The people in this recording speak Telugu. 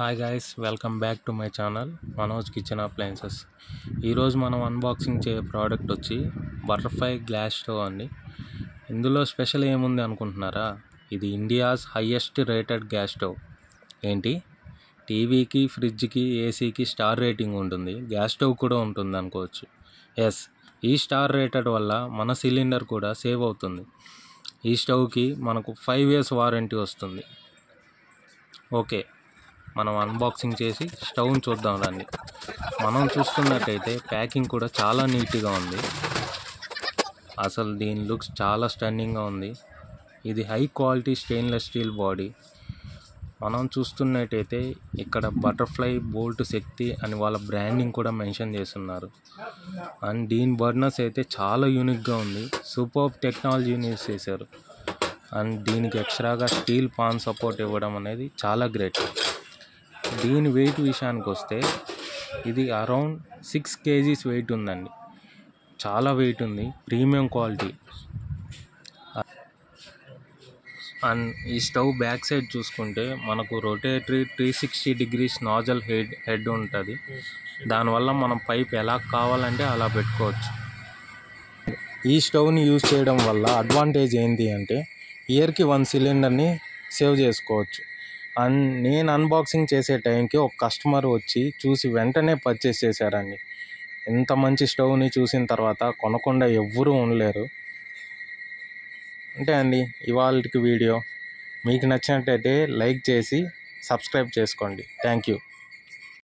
Hi guys, welcome back to my channel Manoj kitchen appliances. ఈరోజు మనం అన్బాక్సింగ్ చేయే ప్రోడక్ట్ వచ్చి బటర్ఫ్లై గ్లాస్ స్టవ్ అండి. ఇందులో స్పెషల్ ఏముంది అనుకుంటున్నారా? ఇది India's highest rated gas stove. ఏంటి, టీవీకి, ఫ్రిడ్జ్కి, ఏసీకి స్టార్ రేటింగ్ ఉంటుంది, గ్యాస్ స్టవ్ కూడా ఉంటుంది అనుకోవచ్చు. ఎస్, ఈ స్టార్ రేటెడ్ వల్ల మన సిలిండర్ కూడా సేవ్ అవుతుంది. ఈ స్టవ్కి మనకు 5 years వారంటీ వస్తుంది. ఓకే, మనం అన్బాక్సింగ్ చేసి స్టవ్ని చూద్దాం రండి. మనం చూస్తున్నట్టయితే ప్యాకింగ్ కూడా చాలా నీట్గా ఉంది. అసలు దీని లుక్స్ చాలా స్టన్నింగ్గా ఉంది. ఇది high quality stainless steel body. మనం చూస్తున్నట్టయితే ఇక్కడ బటర్ఫ్లై బోల్ట్ శక్తి అని వాళ్ళ బ్రాండింగ్ కూడా మెన్షన్ చేస్తున్నారు. అండ్ దీని బర్నర్స్ అయితే చాలా యూనిక్గా ఉంది. సూపర్ టెక్నాలజీని యూస్ చేశారు. అండ్ దీనికి ఎక్స్ట్రాగా స్టీల్ పాన్ సపోర్ట్ ఇవ్వడం అనేది చాలా గ్రేట్. దీని వెయిట్ విషయానికి వస్తే ఇది అరౌండ్ 6 kgs వెయిట్ ఉందండి. చాలా వెయిట్ ఉంది, ప్రీమియం క్వాలిటీ. అండ్ ఈ స్టవ్ బ్యాక్ సైడ్ చూసుకుంటే మనకు రొటేటరీ 360 degrees నాజల్ హెడ్ ఉంటుంది. దానివల్ల మనం పైప్ ఎలా కావాలంటే అలా పెట్టుకోవచ్చు. ఈ స్టవ్ని యూజ్ చేయడం వల్ల అడ్వాంటేజ్ ఏంటి అంటే ఇయర్కి 1 సిలిండర్ని సేవ్ చేసుకోవచ్చు. అండ్ నేను అన్బాక్సింగ్ చేసే టైంకి ఒక కస్టమర్ వచ్చి చూసి వెంటనే పర్చేస్ చేశారండి. ఇంత మంచి స్టవ్ని చూసిన తర్వాత కొనకుండా ఎవ్వరూ ఉండలేరు. అంటే అండి ఇవాళకి వీడియో మీకు నచ్చినట్టయితే లైక్ చేసి సబ్స్క్రైబ్ చేసుకోండి. Thank you.